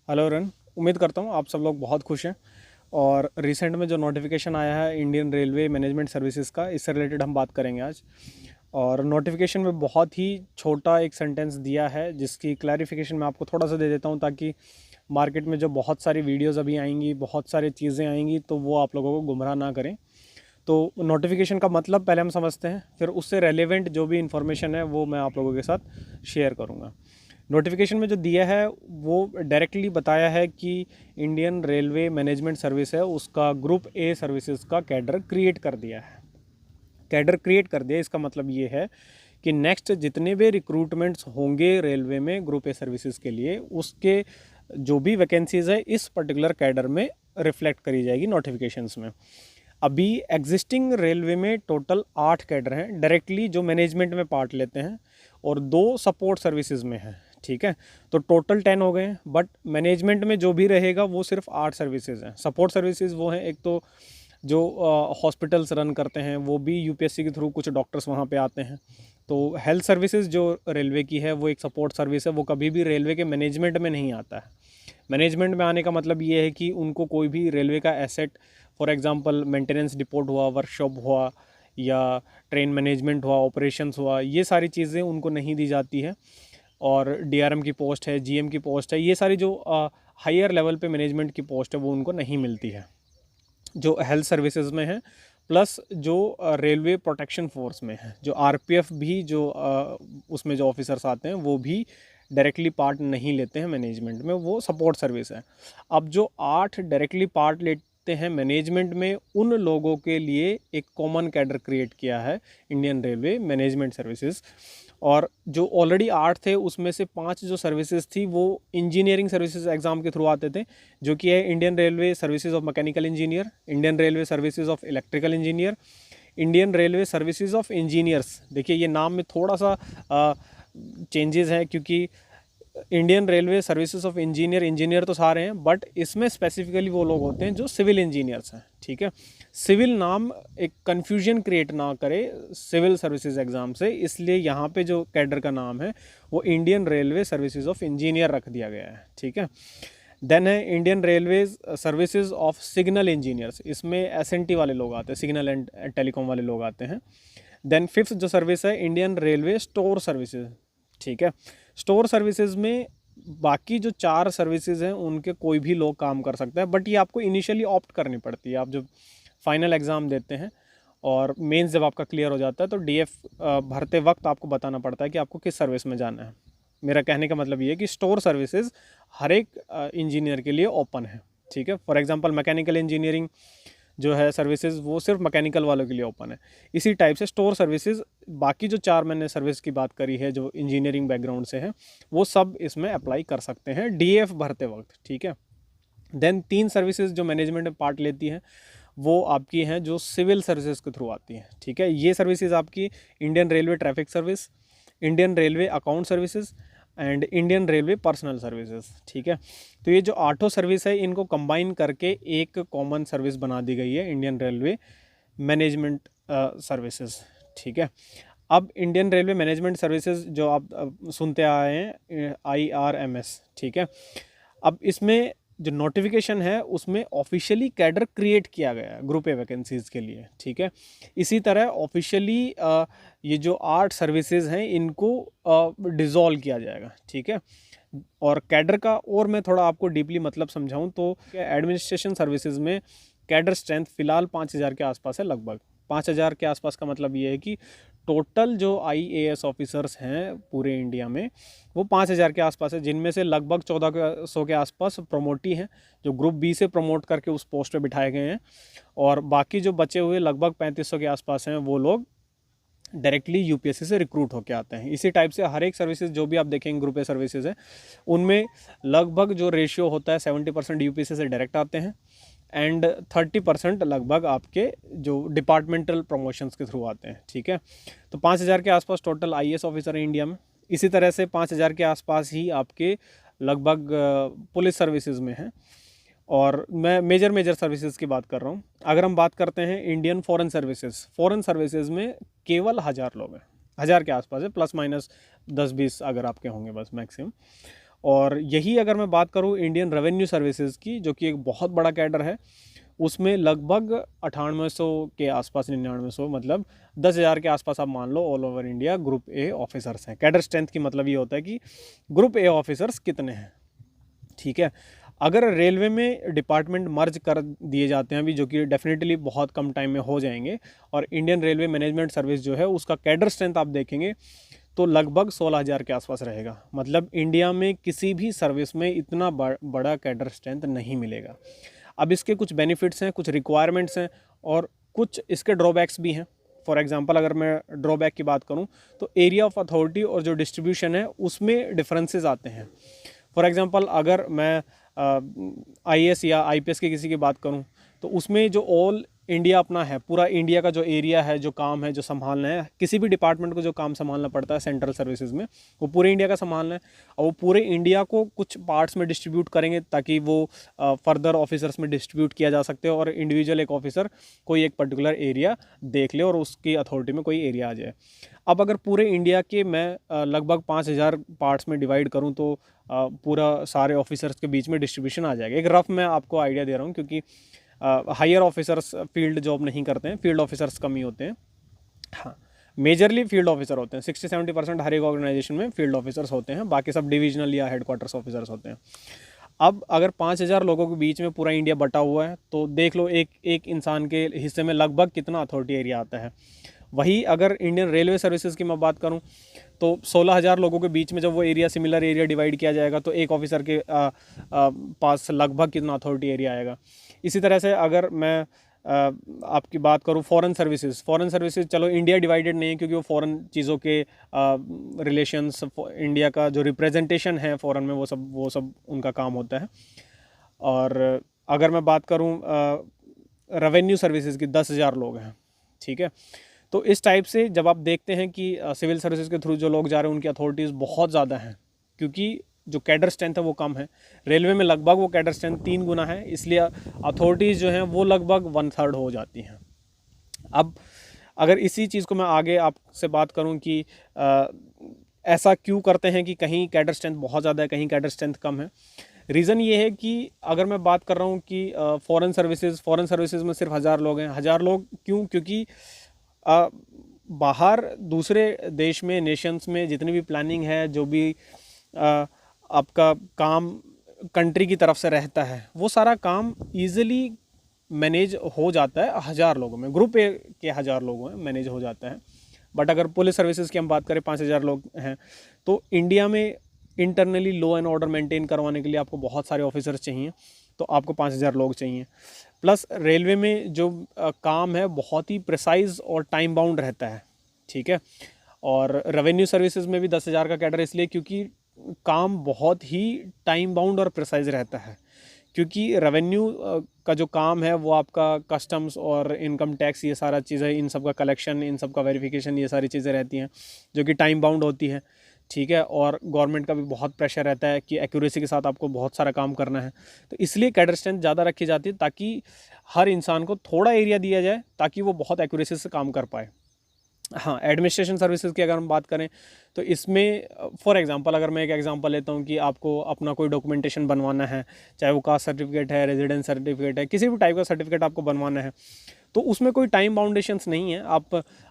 Hello run. उम्मीद करता हूँ आप सब लोग बहुत खुश हैं। और रिसेंट में जो नोटिफिकेशन आया है इंडियन रेलवे मैनेजमेंट सर्विसेज का, इससे रिलेटेड हम बात करेंगे आज। और नोटिफिकेशन में बहुत ही छोटा एक सेंटेंस दिया है जिसकी क्लैरिफिकेशन मैं आपको थोड़ा सा दे देता हूँ, ताकि मार्केट में जो बहुत सारी वीडियोज़ अभी आएंगी, बहुत सारी चीज़ें आएंगी, तो वो आप लोगों को गुमराह ना करें। तो नोटिफिकेशन का मतलब पहले हम समझते हैं, फिर उससे रेलेवेंट जो भी इंफॉर्मेशन है वो मैं आप लोगों के साथ शेयर करूँगा। नोटिफिकेशन में जो दिया है वो डायरेक्टली बताया है कि इंडियन रेलवे मैनेजमेंट सर्विस है, उसका ग्रुप ए सर्विसेज का कैडर क्रिएट कर दिया है। कैडर क्रिएट कर दिया, इसका मतलब ये है कि नेक्स्ट जितने भी रिक्रूटमेंट्स होंगे रेलवे में ग्रुप ए सर्विसेज के लिए, उसके जो भी वैकेंसीज है इस पर्टिकुलर कैडर में रिफ्लेक्ट करी जाएगी नोटिफिकेशंस में। अभी एग्जिस्टिंग रेलवे में टोटल 8 कैडर हैं डायरेक्टली जो मैनेजमेंट में पार्ट लेते हैं, और 2 सपोर्ट सर्विसेज में हैं। ठीक है, तो टोटल 10 हो गए हैं, बट मैनेजमेंट में जो भी रहेगा वो सिर्फ 8 सर्विसेज हैं। सपोर्ट सर्विसेज वो हैं, एक तो जो हॉस्पिटल्स रन करते हैं, वो भी यूपीएससी के थ्रू कुछ डॉक्टर्स वहाँ पे आते हैं। तो हेल्थ सर्विसेज जो रेलवे की है वो एक सपोर्ट सर्विस है, वो कभी भी रेलवे के मैनेजमेंट में नहीं आता है। मैनेजमेंट में आने का मतलब ये है कि उनको कोई भी रेलवे का asset, for example maintenance deport हुआ, वर्कशॉप हुआ, या ट्रेन मैनेजमेंट हुआ, ऑपरेशंस हुआ, ये सारी चीज़ें उनको नहीं दी जाती है। और डीआरएम की पोस्ट है, जीएम की पोस्ट है, ये सारी जो हायर लेवल पे मैनेजमेंट की पोस्ट है वो उनको नहीं मिलती है, जो हेल्थ सर्विसेज में है। प्लस जो रेलवे प्रोटेक्शन फोर्स में है, जो आरपीएफ भी जो उसमें जो ऑफिसर्स आते हैं वो भी डायरेक्टली पार्ट नहीं लेते हैं मैनेजमेंट में, वो सपोर्ट सर्विस है। अब जो 8 डायरेक्टली पार्ट लेते हैं मैनेजमेंट में, उन लोगों के लिए एक कॉमन कैडर क्रिएट किया है इंडियन रेलवे मैनेजमेंट सर्विसेज। और जो ऑलरेडी 8 थे उसमें से 5 जो सर्विसेज थी वो इंजीनियरिंग सर्विसेज एग्ज़ाम के थ्रू आते थे, जो कि है Indian railway services of mechanical engineer, Indian railway services of electrical engineer, Indian railway services of engineers. देखिए ये नाम में थोड़ा सा चेंजेस हैं, क्योंकि Indian railway services of engineer तो सारे हैं, बट इसमें स्पेसिफिकली वो लोग होते हैं जो सिविल इंजीनियर्स हैं। ठीक है, सिविल नाम एक कन्फ्यूजन क्रिएट ना करे सिविल सर्विसेज एग्ज़ाम से, इसलिए यहाँ पे जो कैडर का नाम है वो Indian railway services of engineer रख दिया गया है। ठीक है, देन है Indian railway services of signal engineers, इसमें एसएनटी वाले लोग आते हैं, सिग्नल एंड टेलीकॉम वाले लोग आते हैं। देन फिफ्थ जो सर्विस है इंडियन रेलवे स्टोर सर्विसेज। ठीक है, स्टोर सर्विसेज में बाकी जो 4 सर्विसेज हैं उनके कोई भी लोग काम कर सकते हैं, बट ये आपको इनिशियली ऑप्ट करनी पड़ती है। आप जब फाइनल एग्ज़ाम देते हैं और मेंस जब आपका क्लियर हो जाता है तो डीएफ भरते वक्त आपको बताना पड़ता है कि आपको किस सर्विस में जाना है। मेरा कहने का मतलब ये है कि स्टोर सर्विसेज हर एक इंजीनियर के लिए ओपन है। ठीक है, फॉर एग्जांपल मैकेनिकल इंजीनियरिंग जो है सर्विसेज वो सिर्फ मैकेनिकल वालों के लिए ओपन है। इसी टाइप से स्टोर सर्विसेज, बाकी जो 4 मैंने सर्विस की बात करी है जो इंजीनियरिंग बैकग्राउंड से है, वो सब इसमें अप्लाई कर सकते हैं डीएफ भरते वक्त। ठीक है, देन 3 सर्विसेज जो मैनेजमेंट में पार्ट लेती हैं वो आपकी हैं जो सिविल सर्विसेज के थ्रू आती हैं। ठीक है, ये सर्विसेज आपकी Indian railway traffic service, Indian railway account services and Indian railway personal services. ठीक है, तो ये जो 8 सर्विस है इनको कंबाइन करके एक कॉमन सर्विस बना दी गई है इंडियन रेलवे मैनेजमेंट सर्विसेज। ठीक है, अब इंडियन रेलवे मैनेजमेंट सर्विसेज जो आप सुनते आए हैं IRMS। ठीक है, अब इसमें जो नोटिफिकेशन है उसमें ऑफिशियली कैडर क्रिएट किया गया है ग्रुप ए वैकेंसीज़ के लिए। ठीक है, इसी तरह ऑफिशियली ये जो 8 सर्विसेज हैं इनको डिज़ोल्व किया जाएगा। ठीक है, और कैडर का और मैं थोड़ा आपको डीपली मतलब समझाऊं तो एडमिनिस्ट्रेशन सर्विसेज में कैडर स्ट्रेंथ फ़िलहाल 5000 के आसपास है। लगभग 5000 के आसपास का मतलब ये है कि टोटल जो IAS ऑफिसर्स हैं पूरे इंडिया में वो 5000 के आसपास है, जिनमें से लगभग 1400 के आसपास प्रमोटी हैं जो ग्रुप बी से प्रमोट करके उस पोस्ट पे बिठाए गए हैं, और बाकी जो बचे हुए लगभग 3500 के आसपास हैं वो लोग डायरेक्टली यूपीएससी से रिक्रूट होकर आते हैं। इसी टाइप से हर एक सर्विसेज जो भी आप देखेंगे ग्रुप ए सर्विसेज है उनमें लगभग जो रेशियो होता है 70% यूपीएससी से डायरेक्ट आते हैं एंड 30% लगभग आपके जो डिपार्टमेंटल प्रमोशंस के थ्रू आते हैं। ठीक है, तो 5000 के आसपास टोटल IAS ऑफिसर है इंडिया में। इसी तरह से 5000 के आसपास ही आपके लगभग पुलिस सर्विसेज में हैं, और मैं मेजर सर्विसेज की बात कर रहा हूँ। अगर हम बात करते हैं इंडियन फॉरेन सर्विसेज में केवल 1000 लोग हैं, 1000 के आसपास है, प्लस माइनस 10-20 अगर आपके होंगे बस मैक्सिमम। और यही अगर मैं बात करूँ इंडियन रेवेन्यू सर्विसेज की, जो कि एक बहुत बड़ा कैडर है, उसमें लगभग 9800 के आसपास, 9900, मतलब 10,000 के आसपास आप मान लो all over India group A officers हैं। कैडर स्ट्रेंथ की मतलब ये होता है कि ग्रुप ए ऑफिसर्स कितने हैं, ठीक है। अगर रेलवे में डिपार्टमेंट मर्ज कर दिए जाते हैं अभी, जो कि डेफिनेटली बहुत कम टाइम में हो जाएंगे, और इंडियन रेलवे मैनेजमेंट सर्विस जो है उसका कैडर स्ट्रेंथ आप देखेंगे तो लगभग 16,000 के आसपास रहेगा। मतलब इंडिया में किसी भी सर्विस में इतना बड़ा कैडर स्ट्रेंथ नहीं मिलेगा। अब इसके कुछ बेनिफिट्स हैं, कुछ रिक्वायरमेंट्स हैं, और कुछ इसके ड्रॉबैक्स भी हैं। फॉर एग्जांपल अगर मैं ड्रॉबैक की बात करूं तो एरिया ऑफ अथॉरिटी और जो डिस्ट्रीब्यूशन है उसमें डिफरेंसेस आते हैं। फॉर एग्जांपल अगर मैं आईएएस या आईपीएस की किसी की बात करूं तो उसमें जो ऑल इंडिया अपना है, पूरा इंडिया का जो एरिया है, जो काम है, जो संभालना है, किसी भी डिपार्टमेंट को जो काम संभालना पड़ता है सेंट्रल सर्विसेज में, वो पूरे इंडिया का संभालना है। और वो पूरे इंडिया को कुछ पार्ट्स में डिस्ट्रीब्यूट करेंगे ताकि वो फर्दर ऑफिसर्स में डिस्ट्रीब्यूट किया जा सकते हो, और इंडिविजुअल एक ऑफिसर कोई एक पर्टिकुलर एरिया देख ले और उसकी अथॉरिटी में कोई एरिया आ जाए। अब अगर पूरे इंडिया के मैं लगभग 5,000 पार्ट्स में डिवाइड करूँ तो पूरा सारे ऑफिसर्स के बीच में डिस्ट्रीब्यूशन आ जाएगा। एक रफ मैं आपको आइडिया दे रहा हूँ, क्योंकि हायर ऑफिसर्स फील्ड जॉब नहीं करते हैं, फील्ड ऑफिसर्स कम ही होते हैं। हाँ, मेजरली फील्ड ऑफिसर होते हैं, 60-70% हर एक ऑर्गेनाइजेशन में फील्ड ऑफिसर्स होते हैं, बाकी सब डिविजनल या हेडक्वार्टर्स ऑफिसर्स होते हैं। अब अगर 5,000 लोगों के बीच में पूरा इंडिया बटा हुआ है तो देख लो एक इंसान के हिस्से में लगभग कितना अथॉरिटी एरिया आता है। वही अगर इंडियन रेलवे सर्विसेज की मैं बात करूं तो 16,000 लोगों के बीच में जब वो एरिया सिमिलर एरिया डिवाइड किया जाएगा तो एक ऑफिसर के पास लगभग कितना अथॉरिटी एरिया आएगा। इसी तरह से अगर मैं आपकी बात करूं फॉरेन सर्विसेज, चलो इंडिया डिवाइडेड नहीं है क्योंकि वो फॉरेन चीज़ों के रिलेशंस, इंडिया का जो रिप्रेजेंटेशन है फॉरेन में, वो सब उनका काम होता है। और अगर मैं बात करूं रेवेन्यू सर्विसेज की, 10,000 लोग हैं, ठीक है। तो इस टाइप से जब आप देखते हैं कि सिविल सर्विसेज के थ्रू जो लोग जा रहे हैं उनकी अथॉरिटीज़ बहुत ज़्यादा हैं, क्योंकि जो कैडर स्ट्रेंथ है वो कम है। रेलवे में लगभग वो कैडर स्ट्रेंथ 3 गुना है, इसलिए अथॉरिटीज़ जो हैं वो लगभग 1/3 हो जाती हैं। अब अगर इसी चीज़ को मैं आगे आपसे बात करूं कि ऐसा क्यों करते हैं कि कहीं कैडर स्ट्रेंथ बहुत ज़्यादा है, कहीं कैडर स्ट्रेंथ कम है। रीज़न ये है कि अगर मैं बात कर रहा हूँ कि फॉरेन सर्विसेज में सिर्फ 1,000 लोग हैं। 1,000 लोग क्यों? क्योंकि बाहर दूसरे देश में, नेशंस में जितनी भी प्लानिंग है, जो भी आपका काम कंट्री की तरफ से रहता है, वो सारा काम ईजिली मैनेज हो जाता है 1,000 लोगों में। ग्रुप ए के 1,000 लोगों में मैनेज हो जाता है। बट अगर पुलिस सर्विसेज की हम बात करें, 5,000 लोग हैं, तो इंडिया में internally law and order maintain करवाने के लिए आपको बहुत सारे ऑफिसर्स चाहिए, तो आपको 5,000 लोग चाहिए। प्लस रेलवे में जो काम है बहुत ही प्रिसाइज और टाइम बाउंड रहता है, ठीक है। और रेवेन्यू सर्विसेज में भी 10,000 का कैडर इसलिए क्योंकि काम बहुत ही टाइम बाउंड और प्रिसाइज रहता है। क्योंकि रेवेन्यू का जो काम है वो आपका कस्टम्स और इनकम टैक्स, ये सारा चीज़ें, इन सब का कलेक्शन, इन सब का वेरिफिकेशन, ये सारी चीज़ें रहती हैं जो कि टाइम बाउंड होती है, ठीक है। और गवर्नमेंट का भी बहुत प्रेशर रहता है कि एक्यूरेसी के साथ आपको बहुत सारा काम करना है, तो इसलिए कैडर स्ट्रेंथ ज़्यादा रखी जाती है ताकि हर इंसान को थोड़ा एरिया दिया जाए ताकि वो बहुत एक्यूरेसी से काम कर पाए। हाँ, एडमिनिस्ट्रेशन सर्विसेज की अगर हम बात करें तो इसमें फॉर एग्जांपल अगर मैं एक एग्जांपल लेता हूँ कि आपको अपना कोई डॉक्यूमेंटेशन बनवाना है, चाहे वो कास्ट सर्टिफिकेट है, रेजिडेंस सर्टिफिकेट है, किसी भी टाइप का सर्टिफिकेट आपको बनवाना है, तो उसमें कोई टाइम बाउंडेशंस नहीं है।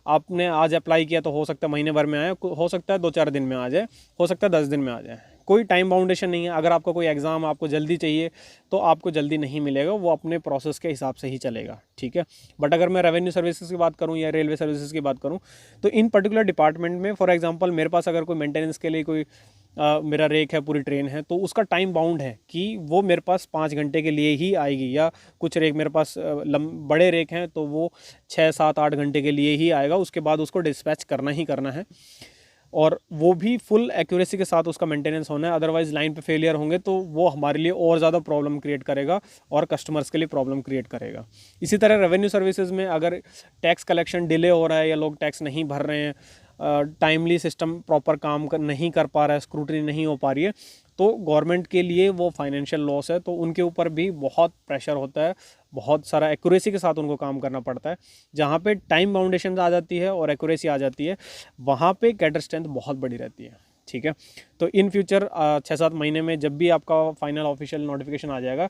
आपने आज अप्लाई किया तो हो सकता है महीने भर में आए, हो सकता है 2-4 दिन में आ जाए, हो सकता है 10 दिन में आ जाए, कोई टाइम बाउंडेशन नहीं है। अगर आपका कोई एग्ज़ाम आपको जल्दी चाहिए तो आपको जल्दी नहीं मिलेगा, वो अपने प्रोसेस के हिसाब से ही चलेगा, ठीक है। बट अगर मैं रेवेन्यू सर्विसेज की बात करूं या रेलवे सर्विसेज की बात करूं तो इन पर्टिकुलर डिपार्टमेंट में फॉर एग्जांपल मेरे पास अगर कोई मेंटेनेंस के लिए कोई मेरा रेक है, पूरी ट्रेन है, तो उसका टाइम बाउंड है कि वो मेरे पास 5 घंटे के लिए ही आएगी, या कुछ रेक मेरे पास बड़े रेक हैं तो वो 6-7-8 घंटे के लिए ही आएगा, उसके बाद उसको डिस्पैच करना ही करना है, और वो भी फुल एक्यूरेसी के साथ उसका मेंटेनेंस होना है। अदरवाइज लाइन पे फेलियर होंगे तो वो हमारे लिए और ज़्यादा प्रॉब्लम क्रिएट करेगा और कस्टमर्स के लिए प्रॉब्लम क्रिएट करेगा। इसी तरह रेवेन्यू सर्विसेज में अगर टैक्स कलेक्शन डिले हो रहा है या लोग टैक्स नहीं भर रहे हैं, टाइमली सिस्टम प्रॉपर काम नहीं कर पा रहा है, स्क्रूटनी नहीं हो पा रही है, तो गवर्नमेंट के लिए वो फाइनेंशियल लॉस है, तो उनके ऊपर भी बहुत प्रेशर होता है, बहुत सारा एक्यूरेसी के साथ उनको काम करना पड़ता है। जहाँ पे टाइम बाउंडेशन आ जाती है और एक्यूरेसी आ जाती है, वहाँ पे कैडर स्ट्रेंथ बहुत बड़ी रहती है। ठीक है। तो इन फ्यूचर 6-7 महीने में जब भी आपका फाइनल ऑफिशियल नोटिफिकेशन आ जाएगा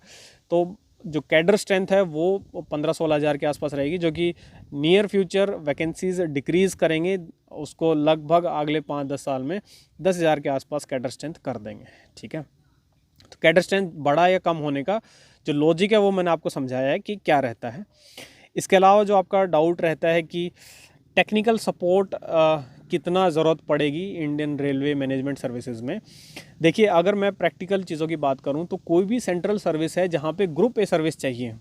तो जो कैडर स्ट्रेंथ है वो 15-16 हज़ार के आसपास रहेगी, जो कि नियर फ्यूचर वैकेंसीज डिक्रीज़ करेंगे, उसको लगभग अगले 5-10 साल में 10,000 के आसपास कैडर स्ट्रेंथ कर देंगे। ठीक है। तो कैडर स्ट्रेंथ बढ़ा या कम होने का जो लॉजिक है वो मैंने आपको समझाया है कि क्या रहता है। इसके अलावा जो आपका डाउट रहता है कि टेक्निकल सपोर्ट कितना ज़रूरत पड़ेगी इंडियन रेलवे मैनेजमेंट सर्विसेज में, देखिए अगर मैं प्रैक्टिकल चीज़ों की बात करूं तो कोई भी सेंट्रल सर्विस है जहां पे ग्रुप ए सर्विस चाहिए,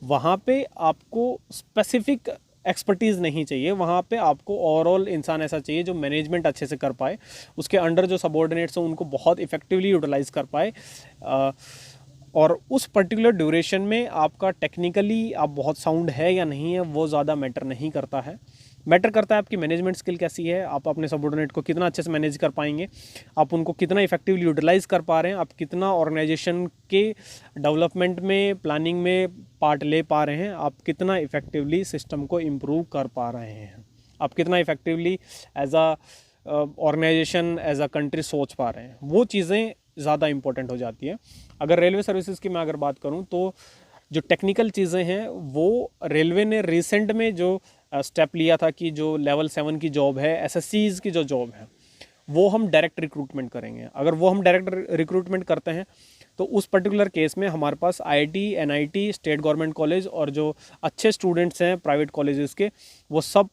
वहां पे आपको स्पेसिफिक एक्सपर्टीज़ नहीं चाहिए, वहाँ पे आपको ओवरऑल इंसान ऐसा चाहिए जो मैनेजमेंट अच्छे से कर पाए, उसके अंडर जो सबॉर्डिनेट्स हैं उनको बहुत इफेक्टिवली यूटिलाइज कर पाए, और उस पर्टिकुलर ड्यूरेशन में आपका टेक्निकली आप बहुत साउंड है या नहीं है वो ज़्यादा मैटर नहीं करता है। मैटर करता है आपकी मैनेजमेंट स्किल कैसी है, आप अपने सबॉर्डिनेट को कितना अच्छे से मैनेज कर पाएंगे, आप उनको कितना इफेक्टिवली यूटिलाइज कर पा रहे हैं, आप कितना ऑर्गेनाइजेशन के डेवलपमेंट में प्लानिंग में पार्ट ले पा रहे हैं, आप कितना इफेक्टिवली सिस्टम को इम्प्रूव कर पा रहे हैं, आप कितना effectively as a organisation as a country सोच पा रहे हैं, वो चीज़ें ज़्यादा इंपॉर्टेंट हो जाती है। अगर रेलवे सर्विसेज की मैं अगर बात करूँ तो जो टेक्निकल चीज़ें हैं वो रेलवे ने रिसेंट में जो स्टेप लिया था कि जो लेवल 7 की जॉब है, एसएससीज की जो जॉब है वो हम डायरेक्ट रिक्रूटमेंट करेंगे। अगर वो हम डायरेक्ट रिक्रूटमेंट करते हैं तो उस पर्टिकुलर केस में हमारे पास IIT, NIT, state government college और जो अच्छे स्टूडेंट्स हैं प्राइवेट कॉलेजेस के वो सब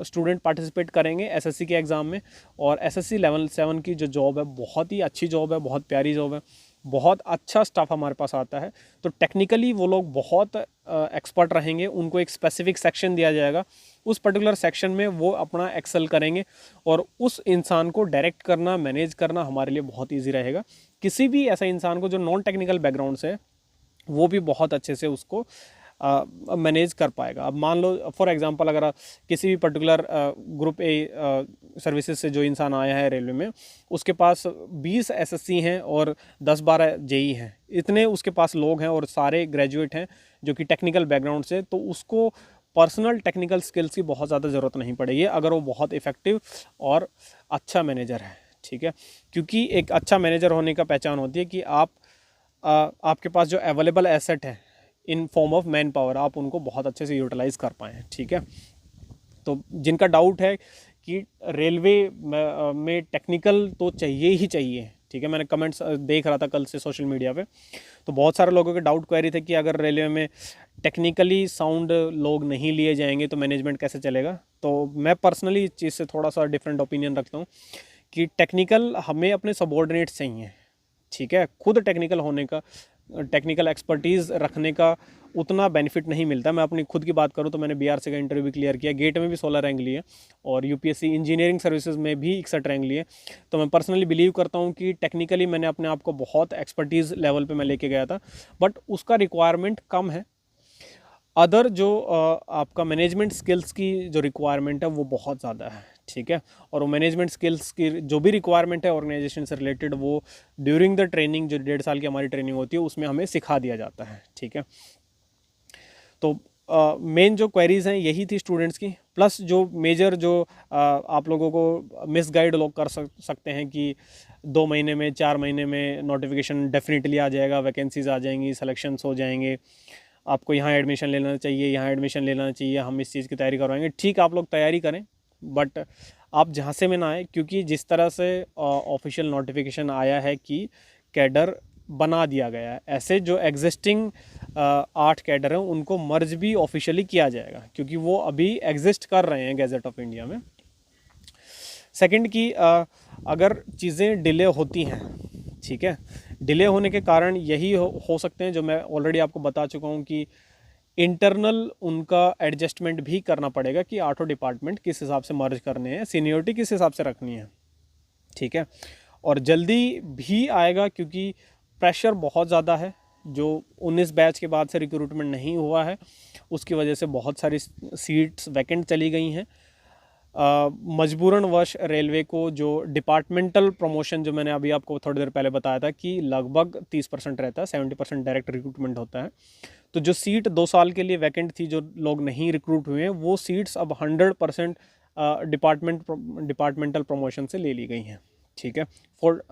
स्टूडेंट पार्टिसिपेट करेंगे एसएससी के एग्ज़ाम में। और एसएससी लेवल 7 की जो जॉब है बहुत ही अच्छी जॉब है, बहुत प्यारी जॉब है, बहुत अच्छा स्टाफ हमारे पास आता है। तो टेक्निकली वो लोग बहुत एक्सपर्ट रहेंगे, उनको एक स्पेसिफिक सेक्शन दिया जाएगा, उस पर्टिकुलर सेक्शन में वो अपना एक्सेल करेंगे और उस इंसान को डायरेक्ट करना, मैनेज करना हमारे लिए बहुत ईजी रहेगा। किसी भी ऐसा इंसान को जो नॉन टेक्निकल बैकग्राउंड से वो भी बहुत अच्छे से उसको मैनेज कर पाएगा। अब मान लो फॉर एग्जांपल अगर किसी भी पर्टिकुलर ग्रुप ए सर्विसेज से जो इंसान आया है रेलवे में, उसके पास 20 एसएससी हैं और 10-12 जेई हैं, इतने उसके पास लोग हैं और सारे ग्रेजुएट हैं जो कि टेक्निकल बैकग्राउंड से, तो उसको पर्सनल टेक्निकल स्किल्स की बहुत ज़्यादा ज़रूरत नहीं पड़ेगी अगर वो बहुत इफ़ेक्टिव और अच्छा मैनेजर है। ठीक है। क्योंकि एक अच्छा मैनेजर होने का पहचान होती है कि आपके पास जो अवेलेबल एसेट है in form of man power आप उनको बहुत अच्छे से यूटिलाइज़ कर पाएँ। ठीक है। तो जिनका डाउट है कि रेलवे में टेक्निकल तो चाहिए ही चाहिए, ठीक है, मैंने कमेंट्स देख रहा था कल से सोशल मीडिया पे, तो बहुत सारे लोगों के डाउट क्वेरी थे कि अगर रेलवे में टेक्निकली साउंड लोग नहीं लिए जाएंगे तो मैनेजमेंट कैसे चलेगा। तो मैं पर्सनली इस चीज़ से थोड़ा सा डिफरेंट ओपिनियन रखता हूँ कि टेक्निकल हमें अपने सबॉर्डिनेट्स चाहिए। ठीक है। खुद टेक्निकल होने का, टेक्निकल एक्सपर्टीज़ रखने का उतना बेनिफिट नहीं मिलता। मैं अपनी खुद की बात करूं तो मैंने बीआरसी का इंटरव्यू भी क्लियर किया, गेट में भी 16 रैंक लिए और यूपीएससी इंजीनियरिंग सर्विसेज में भी 61 रैंक लिए। तो मैं पर्सनली बिलीव करता हूं कि टेक्निकली मैंने अपने आप को बहुत एक्सपर्टीज़ लेवल पे मैं लेके गया था, बट उसका रिक्वायरमेंट कम है। अदर जो आपका मैनेजमेंट स्किल्स की जो रिक्वायरमेंट है वो बहुत ज़्यादा है। ठीक है। और वो मैनेजमेंट स्किल्स की जो भी रिक्वायरमेंट है ऑर्गेनाइजेशन से रिलेटेड वो ड्यूरिंग द ट्रेनिंग, जो 1.5 साल की हमारी ट्रेनिंग होती है उसमें हमें सिखा दिया जाता है। ठीक है। तो मेन जो क्वेरीज़ हैं यही थी स्टूडेंट्स की, प्लस जो मेजर जो आप लोगों को मिसगाइड लोग कर सकते हैं कि 2 महीने में, 4 महीने में नोटिफिकेशन डेफिनेटली आ जाएगा, वैकेंसीज आ जाएंगी, सिलेक्शंस हो जाएंगे, आपको यहाँ एडमिशन लेना चाहिए, यहाँ एडमिशन लेना चाहिए, हम इस चीज़ की तैयारी करवाएंगे। ठीक, आप लोग तैयारी करें, बट आप जहाँ से में ना आए, क्योंकि जिस तरह से ऑफिशियल नोटिफिकेशन आया है कि कैडर बना दिया गया है, ऐसे जो एग्जिस्टिंग 8 कैडर हैं उनको मर्ज भी ऑफिशियली किया जाएगा क्योंकि वो अभी एग्जिस्ट कर रहे हैं गैजेट ऑफ इंडिया में। सेकंड की अगर चीज़ें डिले होती हैं, ठीक है, डिले होने के कारण यही हो सकते हैं जो मैं ऑलरेडी आपको बता चुका हूँ कि इंटरनल उनका एडजस्टमेंट भी करना पड़ेगा कि 8 डिपार्टमेंट किस हिसाब से मर्ज करने हैं, सीनियरिटी किस हिसाब से रखनी है। ठीक है। और जल्दी भी आएगा क्योंकि प्रेशर बहुत ज़्यादा है, जो 19 बैच के बाद से रिक्रूटमेंट नहीं हुआ है उसकी वजह से बहुत सारी सीट्स वैकेंट चली गई हैं। मजबूरन वश रेलवे को जो डिपार्टमेंटल प्रमोशन, जो मैंने अभी आपको थोड़ी देर पहले बताया था कि लगभग 30% रहता है, 70% डायरेक्ट रिक्रूटमेंट होता है, तो जो सीट 2 साल के लिए वैकेंट थी, जो लोग नहीं रिक्रूट हुए हैं, वो सीट्स अब 100% डिपार्टमेंटल प्रमोशन से ले ली गई हैं। ठीक है, फॉर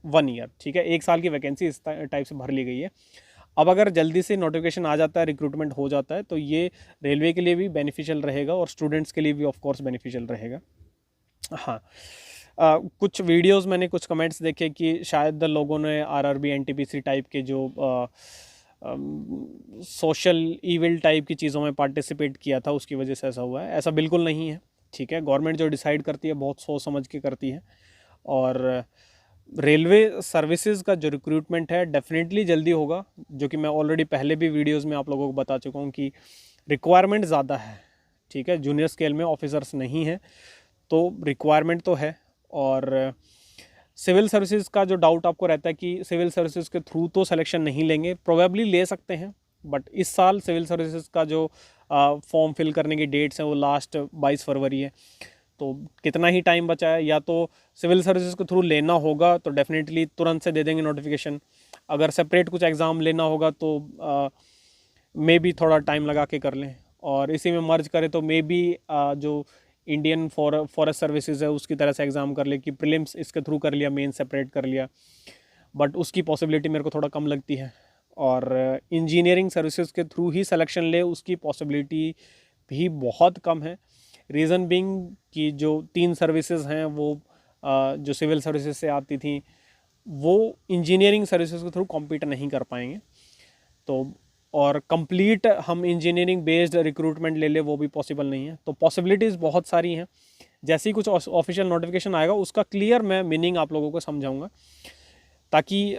1 ईयर, ठीक है, 1 साल की वैकेंसी इस टाइप से भर ली गई है। अब अगर जल्दी से नोटिफिकेशन आ जाता है, रिक्रूटमेंट हो जाता है, तो ये रेलवे के लिए भी बेनिफिशियल रहेगा और स्टूडेंट्स के लिए भी ऑफ कोर्स बेनिफिशियल रहेगा। हाँ, कुछ वीडियोस मैंने कुछ कमेंट्स देखे कि शायद लोगों ने आरआरबी एनटीपीसी टाइप के जो सोशल इविल टाइप की चीज़ों में पार्टिसिपेट किया था, उसकी वजह से ऐसा हुआ है। ऐसा बिल्कुल नहीं है, ठीक है। गवर्नमेंट जो डिसाइड करती है बहुत सोच समझ के करती है, और रेलवे सर्विसेज का जो रिक्रूटमेंट है डेफिनेटली जल्दी होगा, जो कि मैं ऑलरेडी पहले भी वीडियोस में आप लोगों को बता चुका हूँ कि रिक्वायरमेंट ज़्यादा है, ठीक है। जूनियर स्केल में ऑफिसर्स नहीं है, तो रिक्वायरमेंट तो है। और सिविल सर्विसेज का जो डाउट आपको रहता है कि सिविल सर्विसेज के थ्रू तो सिलेक्शन नहीं लेंगे, प्रोबेबली ले सकते हैं, बट इस साल सिविल सर्विसेज का जो फॉर्म फिल करने की डेट्स हैं वो लास्ट 22 फरवरी है, तो कितना ही टाइम बचा है। या तो सिविल सर्विसेज के थ्रू लेना होगा तो डेफिनेटली तुरंत से दे देंगे नोटिफिकेशन, अगर सेपरेट कुछ एग्ज़ाम लेना होगा तो मे बी थोड़ा टाइम लगा के कर लें, और इसी में मर्ज करें तो मे बी जो इंडियन फॉरेस्ट सर्विसेज है उसकी तरह से एग्ज़ाम कर ले कि प्रीलिम्स इसके थ्रू कर लिया, मेन सेपरेट कर लिया, बट उसकी पॉसिबिलिटी मेरे को थोड़ा कम लगती है। और इंजीनियरिंग सर्विसेज के थ्रू ही सिलेक्शन ले, उसकी पॉसिबिलिटी भी बहुत कम है। रीज़न बीइंग कि जो 3 सर्विसेज हैं वो जो सिविल सर्विसेज से आती थी वो इंजीनियरिंग सर्विसेज के थ्रू कॉम्पीट नहीं कर पाएंगे, तो और कंप्लीट हम इंजीनियरिंग बेस्ड रिक्रूटमेंट ले ले वो भी पॉसिबल नहीं है। तो पॉसिबिलिटीज़ बहुत सारी हैं, जैसे ही कुछ ऑफिशियल नोटिफिकेशन आएगा उसका क्लियर मैं मीनिंग आप लोगों को समझाऊंगा, ताकि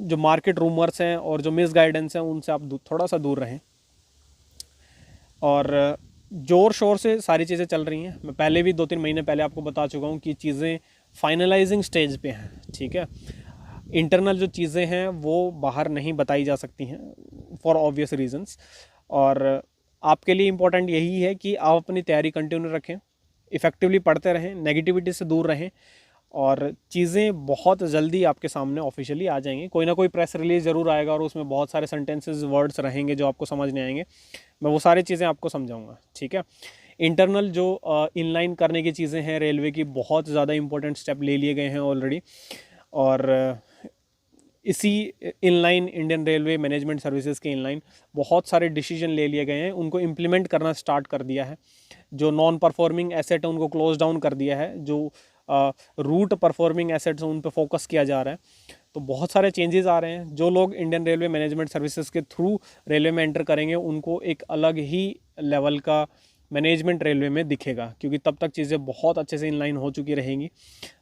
जो मार्केट रूमर्स हैं और जो मिस गाइडेंस हैं उनसे आप थोड़ा सा दूर रहें। और ज़ोर शोर से सारी चीज़ें चल रही हैं, मैं पहले भी 2-3 महीने पहले आपको बता चुका हूँ कि चीज़ें फाइनलाइजिंग स्टेज पे हैं, ठीक है। इंटरनल जो चीज़ें हैं वो बाहर नहीं बताई जा सकती हैं फॉर ऑब्वियस रीजंस, और आपके लिए इम्पोर्टेंट यही है कि आप अपनी तैयारी कंटिन्यू रखें, इफ़ेक्टिवली पढ़ते रहें, नेगेटिविटी से दूर रहें, और चीज़ें बहुत जल्दी आपके सामने ऑफिशियली आ जाएंगी। कोई ना कोई प्रेस रिलीज ज़रूर आएगा और उसमें बहुत सारे सेंटेंसेस वर्ड्स रहेंगे जो आपको समझ नहीं आएंगे, मैं वो सारी चीज़ें आपको समझाऊंगा, ठीक है। इंटरनल जो इनलाइन करने की चीज़ें हैं रेलवे की, बहुत ज़्यादा इंपॉर्टेंट स्टेप ले लिए गए हैं ऑलरेडी, और इसी inline Indian railway management services के इनलाइन बहुत सारे डिसीजन ले लिए गए हैं, उनको इम्प्लीमेंट करना स्टार्ट कर दिया है। जो नॉन परफॉर्मिंग एसेट है उनको क्लोज डाउन कर दिया है, जो रूट परफॉर्मिंग एसेट्स हैं उन पर फोकस किया जा रहा है। तो बहुत सारे चेंजेस आ रहे हैं। जो लोग इंडियन रेलवे मैनेजमेंट सर्विसेज के थ्रू रेलवे में एंटर करेंगे उनको एक अलग ही लेवल का मैनेजमेंट रेलवे में दिखेगा, क्योंकि तब तक चीज़ें बहुत अच्छे से इनलाइन हो चुकी रहेंगी।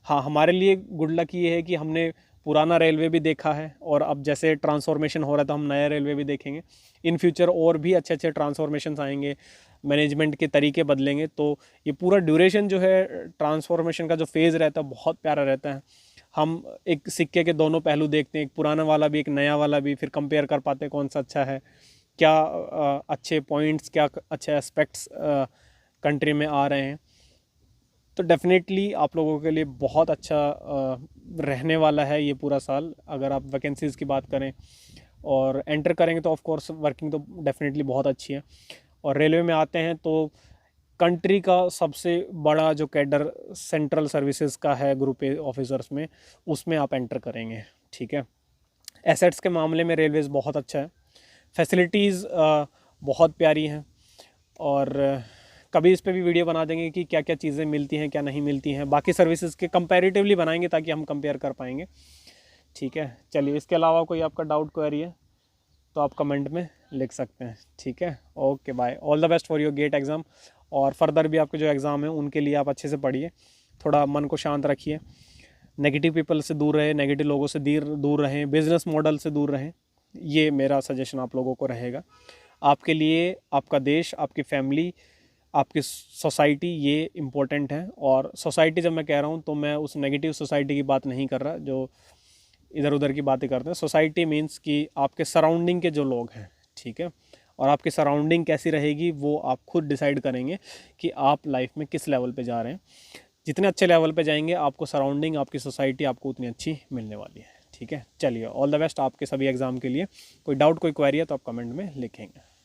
हाँ, हमारे लिए गुड लक ये है कि हमने पुराना रेलवे भी देखा है, और अब जैसे ट्रांसफॉर्मेशन हो रहा था हम नया रेलवे भी देखेंगे। इन फ्यूचर और भी अच्छे अच्छे ट्रांसफॉर्मेशंस आएंगे, मैनेजमेंट के तरीके बदलेंगे, तो ये पूरा ड्यूरेशन जो है ट्रांसफॉर्मेशन का जो फेज़ रहता है बहुत प्यारा रहता है। हम एक सिक्के के दोनों पहलू देखते हैं, एक पुराना वाला भी एक नया वाला भी, फिर कंपेयर कर पाते हैं कौन सा अच्छा है, क्या अच्छे पॉइंट्स, क्या अच्छे एस्पेक्ट्स कंट्री में आ रहे हैं। तो डेफिनेटली आप लोगों के लिए बहुत अच्छा रहने वाला है ये पूरा साल, अगर आप वैकेंसीज़ की बात करें और एंटर करेंगे तो ऑफ कोर्स वर्किंग तो डेफिनेटली बहुत अच्छी है। और रेलवे में आते हैं तो कंट्री का सबसे बड़ा जो कैडर सेंट्रल सर्विसेज का है ग्रुप ए ऑफिसर्स में, उसमें आप एंटर करेंगे, ठीक है। एसेट्स के मामले में रेलवेज़ बहुत अच्छा है, फैसिलिटीज़ बहुत प्यारी हैं, और कभी इस पे भी वीडियो बना देंगे कि क्या क्या चीज़ें मिलती हैं क्या नहीं मिलती हैं, बाकी सर्विसेज के कंपैरेटिवली बनाएंगे ताकि हम कंपेयर कर पाएंगे, ठीक है। चलिए, इसके अलावा कोई आपका डाउट क्वेरी है तो आप कमेंट में लिख सकते हैं, ठीक है। Okay, bye, all the best for your GATE exam, और फर्दर भी आपके जो एग्ज़ाम है उनके लिए आप अच्छे से पढ़िए, थोड़ा मन को शांत रखिए, नेगेटिव पीपल से दूर रहें, नेगेटिव लोगों से दूर रहें, बिजनेस मॉडल से दूर रहें, ये मेरा सजेशन आप लोगों को रहेगा। आपके लिए आपका देश, आपकी फैमिली, आपकी सोसाइटी ये इम्पोर्टेंट है। और सोसाइटी जब मैं कह रहा हूँ तो मैं उस नेगेटिव सोसाइटी की बात नहीं कर रहा जो इधर उधर की बातें करते हैं। सोसाइटी मीन्स कि आपके सराउंडिंग के जो लोग हैं, ठीक है। और आपकी सराउंडिंग कैसी रहेगी वो आप खुद डिसाइड करेंगे कि आप लाइफ में किस लेवल पे जा रहे हैं। जितने अच्छे लेवल पे जाएंगे आपको सराउंडिंग, आपकी सोसाइटी आपको उतनी अच्छी मिलने वाली है, ठीक है। चलिए, ऑल द बेस्ट आपके सभी एग्ज़ाम के लिए। कोई डाउट, कोई क्वेरी है तो आप कमेंट में लिखेंगे।